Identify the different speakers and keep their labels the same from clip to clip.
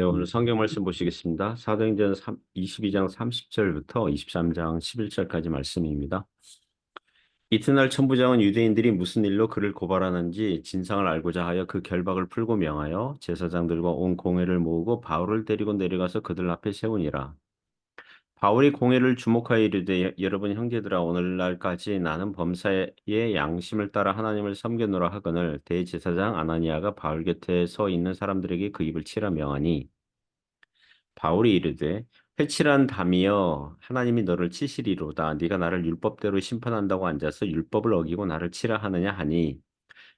Speaker 1: 네, 오늘 성경 말씀 보시겠습니다. 사도행전 22장 30절부터 23장 11절까지 말씀입니다. 이튿날 천부장은 유대인들이 무슨 일로 그를 고발하는지 진상을 알고자 하여 그 결박을 풀고 명하여 제사장들과 온 공회를 모으고 바울을 데리고 내려가서 그들 앞에 세우니라. 바울이 공회를 주목하여 이르되 여러분 형제들아 오늘날까지 나는 범사의 양심을 따라 하나님을 섬겼노라 하거늘 대제사장 아나니아가 바울 곁에 서 있는 사람들에게 그 입을 치라 명하니 바울이 이르되 회칠한 담이여 하나님이 너를 치시리로다 네가 나를 율법대로 심판한다고 앉아서 율법을 어기고 나를 치라 하느냐 하니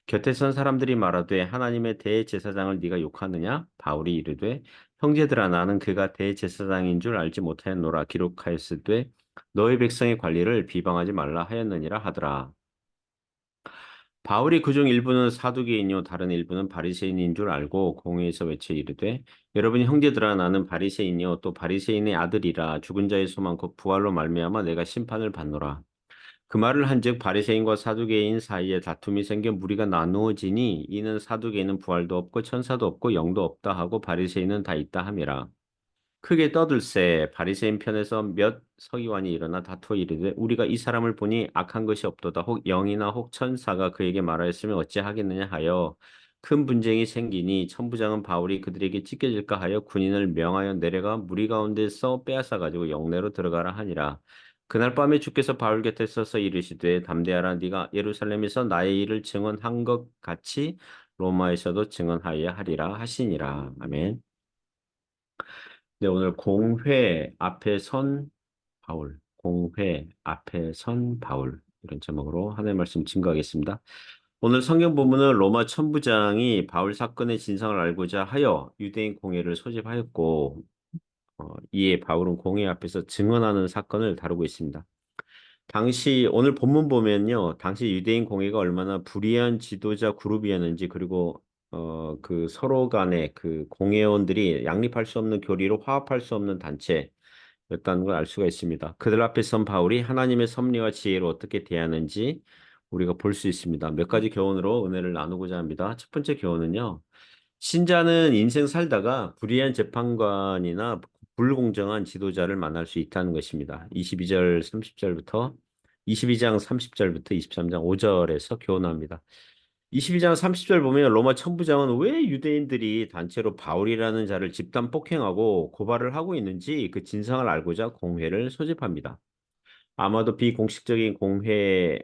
Speaker 1: 곁에 선 사람들이 말하되 하나님의 대제사장을 네가 욕하느냐 바울이 이르되 형제들아 나는 그가 대제사장인 줄 알지 못하였노라 기록하였으되 너희 백성의 관리를 비방하지 말라 하였느니라 하더라. 바울이 그중 일부는 사두개인이요 다른 일부는 바리새인인 줄 알고 공회에서 외쳐 이르되 여러분 형제들아 나는 바리새인이요 또 바리새인의 아들이라 죽은 자의 소망 곧 부활로 말미암아 내가 심판을 받노라. 그 말을 한즉 바리새인과 사두개인 사이에 다툼이 생겨 무리가 나누어지니 이는 사두개인은 부활도 없고 천사도 없고 영도 없다 하고 바리새인은 다 있다 함이라. 크게 떠들세 바리새인 편에서 몇 서기관이 일어나 다투어 이르되 우리가 이 사람을 보니 악한 것이 없도다 혹 영이나 혹 천사가 그에게 말하였으면 어찌하겠느냐 하여 큰 분쟁이 생기니 천부장은 바울이 그들에게 찢겨질까 하여 군인을 명하여 내려가 무리 가운데서 빼앗아 가지고 영내로 들어가라 하니라. 그날 밤에 주께서 바울 곁에 서서 이르시되 담대하라 네가 예루살렘에서 나의 일을 증언한 것 같이 로마에서도 증언하여야 하리라 하시니라. 아멘. 네, 오늘 공회 앞에 선 바울, 공회 앞에 선 바울 이런 제목으로 하나님의 말씀 증거하겠습니다. 오늘 성경 본문은 로마 천부장이 바울 사건의 진상을 알고자 하여 유대인 공회를 소집하였고 이에 바울은 공회 앞에서 증언하는 사건을 다루고 있습니다. 당시 오늘 본문 보면요. 당시 유대인 공회가 얼마나 불의한 지도자 그룹이었는지 그리고 그 서로 간의 그 공회원들이 양립할 수 없는 교리로 화합할 수 없는 단체였다는 걸 알 수가 있습니다. 그들 앞에 선 바울이 하나님의 섭리와 지혜로 어떻게 대하는지 우리가 볼 수 있습니다. 몇 가지 교훈으로 은혜를 나누고자 합니다. 첫 번째 교훈은요. 신자는 인생 살다가 불의한 재판관이나 불공정한 지도자를 만날 수 있다는 것입니다. 22절 30절부터 22장 30절부터 23장 5절에서 교훈합니다. 22장 30절 보면 로마 천부장은 왜 유대인들이 단체로 바울이라는 자를 집단 폭행하고 고발을 하고 있는지 그 진상을 알고자 공회를 소집합니다. 아마도 비공식적인 공회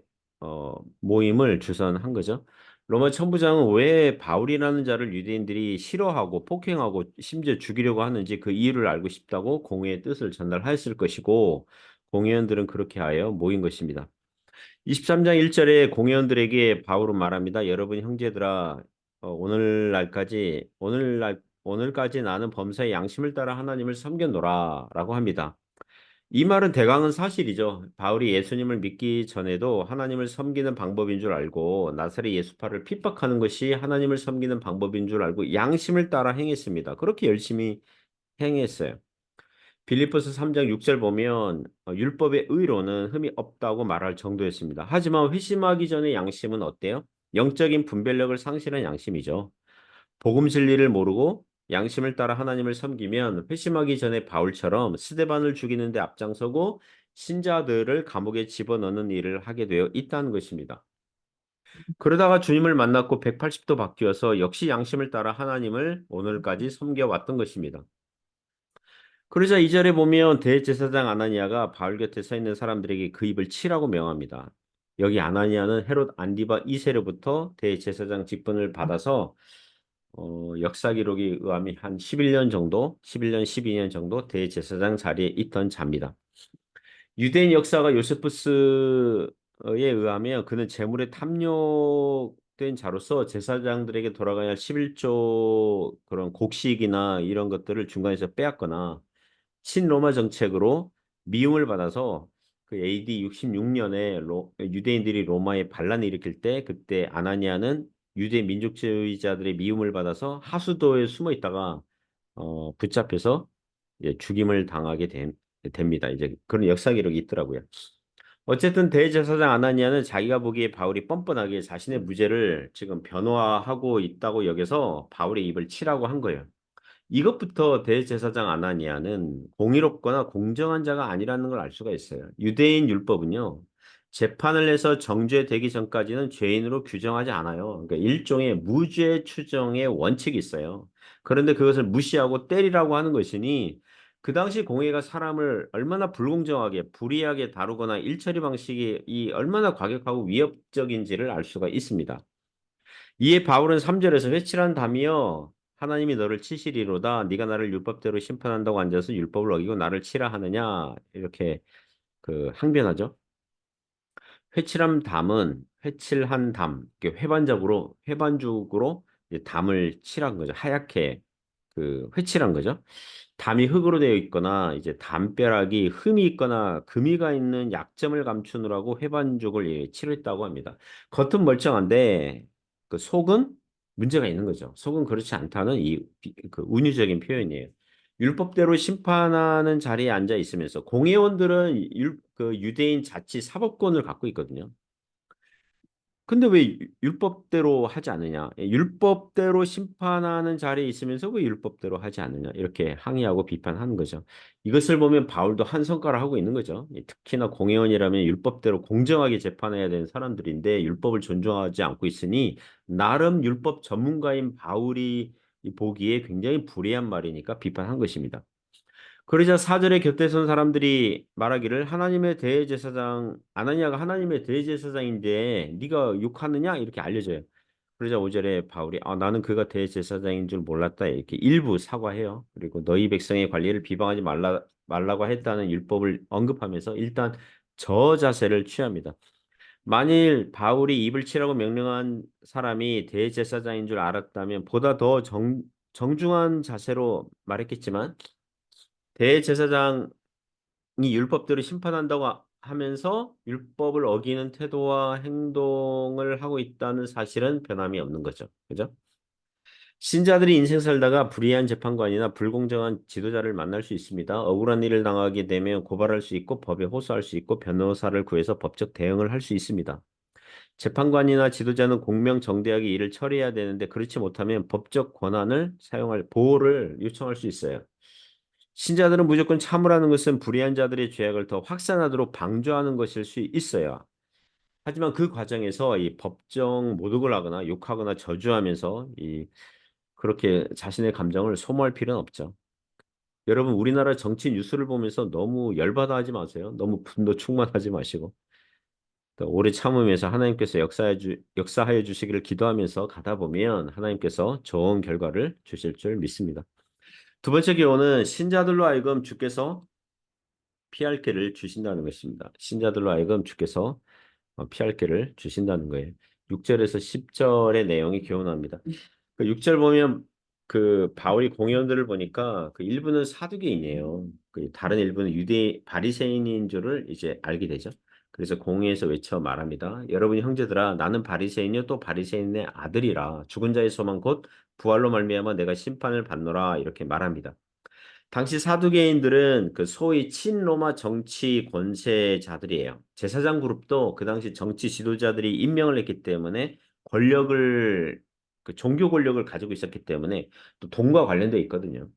Speaker 1: 모임을 주선한 거죠. 로마 천부장은 왜 바울이라는 자를 유대인들이 싫어하고 폭행하고 심지어 죽이려고 하는지 그 이유를 알고 싶다고 공회의 뜻을 전달하였을 것이고 공회원들은 그렇게 하여 모인 것입니다. 23장 1절에 공회원들에게 바울은 말합니다. 여러분 형제들아 오늘까지 나는 범사의 양심을 따라 하나님을 섬겼노라라고 합니다. 이 말은 대강은 사실이죠. 바울이 예수님을 믿기 전에도 하나님을 섬기는 방법인 줄 알고 나사렛 예수파를 핍박하는 것이 하나님을 섬기는 방법인 줄 알고 양심을 따라 행했습니다. 그렇게 열심히 행했어요. 빌립보서 3장 6절 보면 율법의 의로는 흠이 없다고 말할 정도였습니다. 하지만 회심하기 전에 양심은 어때요? 영적인 분별력을 상실한 양심이죠. 복음 진리를 모르고 양심을 따라 하나님을 섬기면 회심하기 전에 바울처럼 스데반을 죽이는데 앞장서고 신자들을 감옥에 집어넣는 일을 하게 되어 있다는 것입니다. 그러다가 주님을 만났고 180도 바뀌어서 역시 양심을 따라 하나님을 오늘까지 섬겨왔던 것입니다. 그러자 2절에 보면 대제사장 아나니아가 바울 곁에 서 있는 사람들에게 그 입을 치라고 명합니다. 여기 아나니아는 헤롯 안디바 2세로부터 대제사장 직분을 받아서 역사 기록에 의하면 한 11년 정도, 11년, 12년 정도 대제사장 자리에 있던 자입니다. 유대인 역사가 요세푸스에 의하면 그는 재물에 탐욕된 자로서 제사장들에게 돌아가야 할 11조 그런 곡식이나 이런 것들을 중간에서 빼앗거나 친로마 정책으로 미움을 받아서 그 AD 66년에 유대인들이 로마에 반란을 일으킬 때 그때 아나니아는 유대 민족주의자들의 미움을 받아서 하수도에 숨어 있다가 붙잡혀서 이제 죽임을 당하게 됩니다. 이제 그런 역사 기록이 있더라고요. 어쨌든 대제사장 아나니아는 자기가 보기에 바울이 뻔뻔하게 자신의 무죄를 지금 변호하고 있다고 여겨서 바울의 입을 치라고 한 거예요. 이것부터 대제사장 아나니아는 공의롭거나 공정한 자가 아니라는 걸 알 수가 있어요. 유대인 율법은요, 재판을 해서 정죄되기 전까지는 죄인으로 규정하지 않아요. 그러니까 일종의 무죄 추정의 원칙이 있어요. 그런데 그것을 무시하고 때리라고 하는 것이니 그 당시 공의가 사람을 얼마나 불공정하게 불이하게 다루거나 일처리 방식이 이 얼마나 과격하고 위협적인지를 알 수가 있습니다. 이에 바울은 3절에서 회칠한 담이여 하나님이 너를 치시리로다 네가 나를 율법대로 심판한다고 앉아서 율법을 어기고 나를 치라 하느냐 이렇게 그 항변하죠. 회칠한 담은 회칠한 담, 이렇게 회반죽으로 이제 담을 칠한 거죠. 하얗게 그 회칠한 거죠. 담이 흙으로 되어 있거나 이제 담벼락이 흠이 있거나 금이가 있는 약점을 감추느라고 회반죽을 예, 칠했다고 합니다. 겉은 멀쩡한데 그 속은 문제가 있는 거죠. 속은 그렇지 않다는 그 운유적인 표현이에요. 율법대로 심판하는 자리에 앉아 있으면서 공회원들은 그 유대인 자치 사법권을 갖고 있거든요. 근데 왜 율법대로 하지 않느냐? 예, 율법대로 심판하는 자리에 있으면서 왜 율법대로 하지 않느냐? 이렇게 항의하고 비판하는 거죠. 이것을 보면 바울도 한 손가락 하고 있는 거죠. 특히나 공회원이라면 율법대로 공정하게 재판해야 되는 사람들인데 율법을 존중하지 않고 있으니 나름 율법 전문가인 바울이 보기에 굉장히 불리한 말이니까 비판한 것입니다. 그러자 사절에 곁에 선 사람들이 말하기를 하나님의 대제사장 아나니아가 하나님의 대제사장인데 네가 욕하느냐 이렇게 알려줘요. 그러자 5절에 바울이 나는 그가 대제사장인 줄 몰랐다 이렇게 일부 사과해요. 그리고 너희 백성의 관리를 비방하지 말라고 했다는 율법을 언급하면서 일단 저 자세를 취합니다. 만일 바울이 입을 치라고 명령한 사람이 대제사장인 줄 알았다면 보다 더 정중한 자세로 말했겠지만 대제사장이 율법대로 심판한다고 하면서 율법을 어기는 태도와 행동을 하고 있다는 사실은 변함이 없는 거죠. 그죠? 신자들이 인생 살다가 불의한 재판관이나 불공정한 지도자를 만날 수 있습니다. 억울한 일을 당하게 되면 고발할 수 있고 법에 호소할 수 있고 변호사를 구해서 법적 대응을 할 수 있습니다. 재판관이나 지도자는 공명정대하게 일을 처리해야 되는데 그렇지 못하면 법적 권한을 사용할 보호를 요청할 수 있어요. 신자들은 무조건 참으라는 것은 불의한 자들의 죄악을 더 확산하도록 방조하는 것일 수 있어요. 하지만 그 과정에서 이 법정 모독을 하거나 욕하거나 저주하면서 그렇게 자신의 감정을 소모할 필요는 없죠. 여러분, 우리나라 정치 뉴스를 보면서 너무 열받아 하지 마세요. 너무 분노 충만하지 마시고. 또 오래 참으면서 하나님께서 역사하여 주시기를 기도하면서 가다 보면 하나님께서 좋은 결과를 주실 줄 믿습니다. 두 번째 교훈은 신자들로 하여금 주께서 피할 길을 주신다는 것입니다. 신자들로 하여금 주께서 피할 길을 주신다는 거예요. 6절에서 10절의 내용이 교훈합니다. 그 6절 보면 그 바울이 공회원들을 보니까 그 일부는 사두개인이에요. 그 다른 일부는 유대 바리새인인 줄을 이제 알게 되죠. 그래서 공회에서 외쳐 말합니다. 여러분 형제들아 나는 바리새인이요 또 바리새인의 아들이라 죽은 자의 소망 곧 부활로 말미암아 내가 심판을 받노라 이렇게 말합니다. 당시 사두개인들은 그 소위 친로마 정치 권세자들이에요. 제사장 그룹도 그 당시 정치 지도자들이 임명을 했기 때문에 권력을 그 종교 권력을 가지고 있었기 때문에 또 돈과 관련돼 있거든요.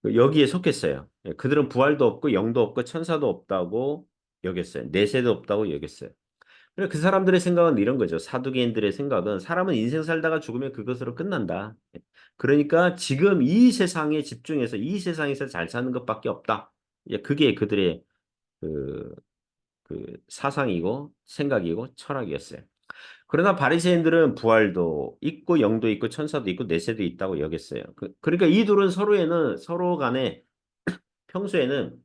Speaker 1: 여기에 속했어요. 예, 그들은 부활도 없고 영도 없고 천사도 없다고 여겼어요. 내세도 없다고 여겼어요. 그래, 그 사람들의 생각은 이런 거죠. 사두개인들의 생각은 사람은 인생 살다가 죽으면 그것으로 끝난다. 그러니까 지금 이 세상에 집중해서 이 세상에서 잘 사는 것밖에 없다. 이제 그게 그들의 그, 그 사상이고 생각이고 철학이었어요. 그러나 바리새인들은 부활도 있고 영도 있고 천사도 있고 내세도 있다고 여겼어요. 그러니까 이 둘은 서로 간에 평소에는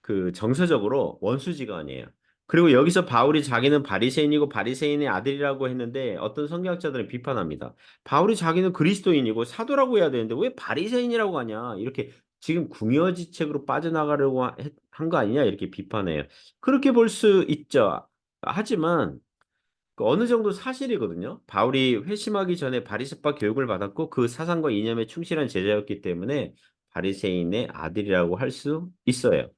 Speaker 1: 그 정서적으로 원수지간이에요. 그리고 여기서 바울이 자기는 바리새인이고 바리새인의 아들이라고 했는데 어떤 성경학자들은 비판합니다. 바울이 자기는 그리스도인이고 사도라고 해야 되는데 왜 바리새인이라고 하냐? 이렇게 지금 궁여지책으로 빠져나가려고 한 거 아니냐? 이렇게 비판해요. 그렇게 볼 수 있죠. 하지만 그 어느 정도 사실이거든요. 바울이 회심하기 전에 바리새파 교육을 받았고 그 사상과 이념에 충실한 제자였기 때문에 바리새인의 아들이라고 할 수 있어요.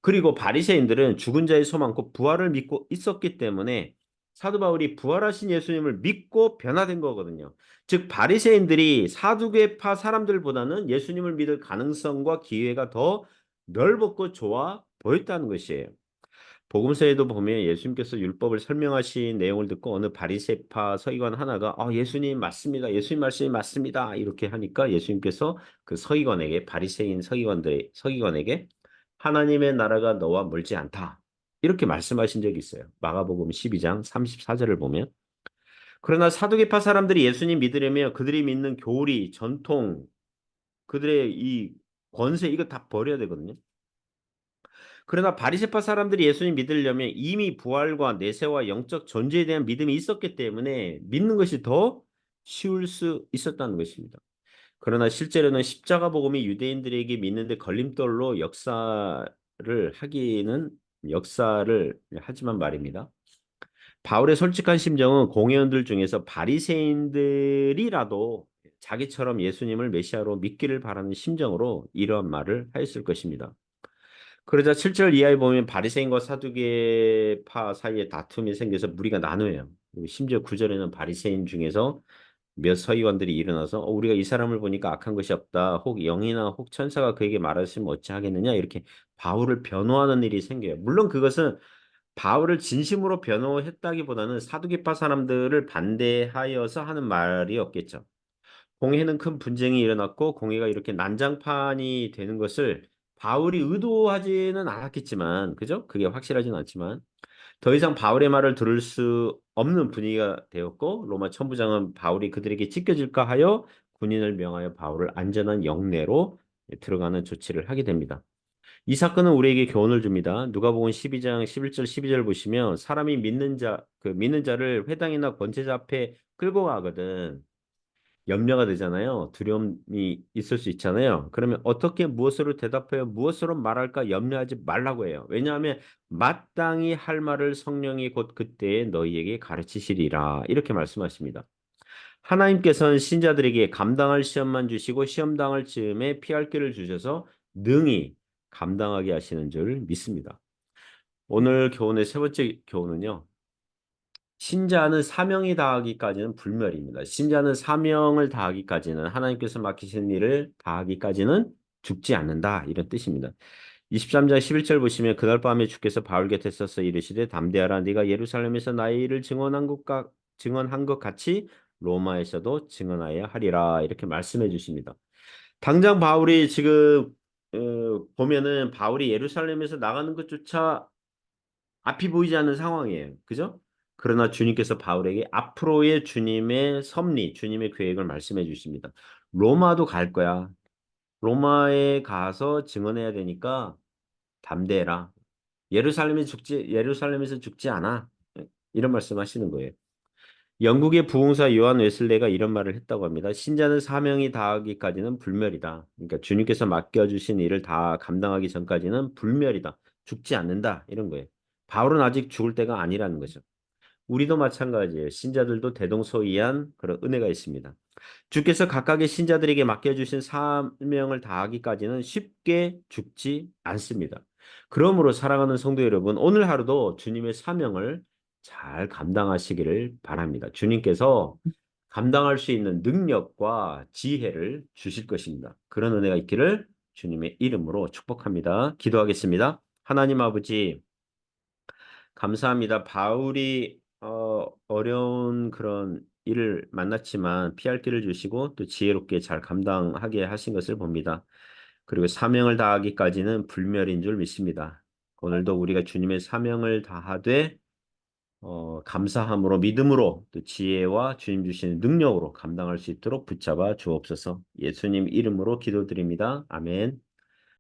Speaker 1: 그리고 바리새인들은 죽은 자의 소망, 곧 부활을 믿고 있었기 때문에 사도 바울이 부활하신 예수님을 믿고 변화된 거거든요. 즉 바리새인들이 사두개파 사람들보다는 예수님을 믿을 가능성과 기회가 더 넓었고 좋아 보였다는 것이에요. 복음서에도 보면 예수님께서 율법을 설명하신 내용을 듣고 어느 바리새파 서기관 하나가 예수님 맞습니다. 예수님 말씀이 맞습니다. 이렇게 하니까 예수님께서 그 서기관에게 바리새인 서기관에게 하나님의 나라가 너와 멀지 않다. 이렇게 말씀하신 적이 있어요. 마가복음 12장 34절을 보면 그러나 사두개파 사람들이 예수님 믿으려면 그들이 믿는 교리, 전통, 그들의 이 권세 이거 다 버려야 되거든요. 그러나 바리새파 사람들이 예수님 믿으려면 이미 부활과 내세와 영적 존재에 대한 믿음이 있었기 때문에 믿는 것이 더 쉬울 수 있었다는 것입니다. 그러나 실제로는 십자가 복음이 유대인들에게 믿는데 걸림돌로 역사를 하지만 말입니다. 바울의 솔직한 심정은 공회원들 중에서 바리새인들이라도 자기처럼 예수님을 메시아로 믿기를 바라는 심정으로 이러한 말을 하였을 것입니다. 그러자 7절 이하에 보면 바리새인과 사두개파 사이에 다툼이 생겨서 무리가 나누어요. 그리고 심지어 9절에는 바리새인 중에서 몇 서기관들이 일어나서 우리가 이 사람을 보니까 악한 것이 없다. 혹 영이나 혹 천사가 그에게 말하시면 어찌하겠느냐 이렇게 바울을 변호하는 일이 생겨요. 물론 그것은 바울을 진심으로 변호했다기보다는 사두개파 사람들을 반대하여서 하는 말이었겠죠. 공회는 큰 분쟁이 일어났고 공회가 이렇게 난장판이 되는 것을 바울이 의도하지는 않았겠지만, 그죠? 그게 확실하진 않지만 더 이상 바울의 말을 들을 수 없는 분위기가 되었고 로마 천부장은 바울이 그들에게 찢겨질까 하여 군인을 명하여 바울을 안전한 영내로 들어가는 조치를 하게 됩니다. 이 사건은 우리에게 교훈을 줍니다. 누가복음 12장 11절 12절 보시면 사람이 믿는 자를 회당이나 권세자 앞에 끌고 가거든. 염려가 되잖아요. 두려움이 있을 수 있잖아요. 그러면 어떻게 무엇으로 대답해요? 무엇으로 말할까 염려하지 말라고 해요. 왜냐하면 마땅히 할 말을 성령이 곧 그때에 너희에게 가르치시리라. 이렇게 말씀하십니다. 하나님께서는 신자들에게 감당할 시험만 주시고 시험 당할 즈음에 피할 길을 주셔서 능히 감당하게 하시는 줄 믿습니다. 오늘 교훈의 세 번째 교훈은요. 신자는 사명이 다하기까지는 불멸입니다. 신자는 사명을 다하기까지는 하나님께서 맡기신 일을 다하기까지는 죽지 않는다. 이런 뜻입니다. 23장 11절 보시면 그날 밤에 주께서 바울 곁에 서서 이르시되 담대하라 네가 예루살렘에서 나의 일을 증언한 것 같이 로마에서도 증언하여야 하리라. 이렇게 말씀해 주십니다. 당장 바울이 지금 보면은 바울이 예루살렘에서 나가는 것조차 앞이 보이지 않는 상황이에요. 그죠? 그러나 주님께서 바울에게 앞으로의 주님의 섭리, 주님의 계획을 말씀해 주십니다. 로마도 갈 거야. 로마에 가서 증언해야 되니까 담대해라. 예루살렘에서 죽지 않아. 이런 말씀 하시는 거예요. 영국의 부흥사 요한 웨슬레가 이런 말을 했다고 합니다. 신자는 사명이 다하기까지는 불멸이다. 그러니까 주님께서 맡겨주신 일을 다 감당하기 전까지는 불멸이다. 죽지 않는다. 이런 거예요. 바울은 아직 죽을 때가 아니라는 거죠. 우리도 마찬가지예요. 신자들도 대동소이한 그런 은혜가 있습니다. 주께서 각각의 신자들에게 맡겨주신 사명을 다하기까지는 쉽게 죽지 않습니다. 그러므로 사랑하는 성도 여러분, 오늘 하루도 주님의 사명을 잘 감당하시기를 바랍니다. 주님께서 감당할 수 있는 능력과 지혜를 주실 것입니다. 그런 은혜가 있기를 주님의 이름으로 축복합니다. 기도하겠습니다. 하나님 아버지, 감사합니다. 바울이 어려운 그런 일을 만났지만 피할 길을 주시고 또 지혜롭게 잘 감당하게 하신 것을 봅니다. 그리고 사명을 다하기까지는 불멸인 줄 믿습니다. 오늘도 우리가 주님의 사명을 다하되 감사함으로 믿음으로 또 지혜와 주님 주시는 능력으로 감당할 수 있도록 붙잡아 주옵소서. 예수님 이름으로 기도드립니다. 아멘.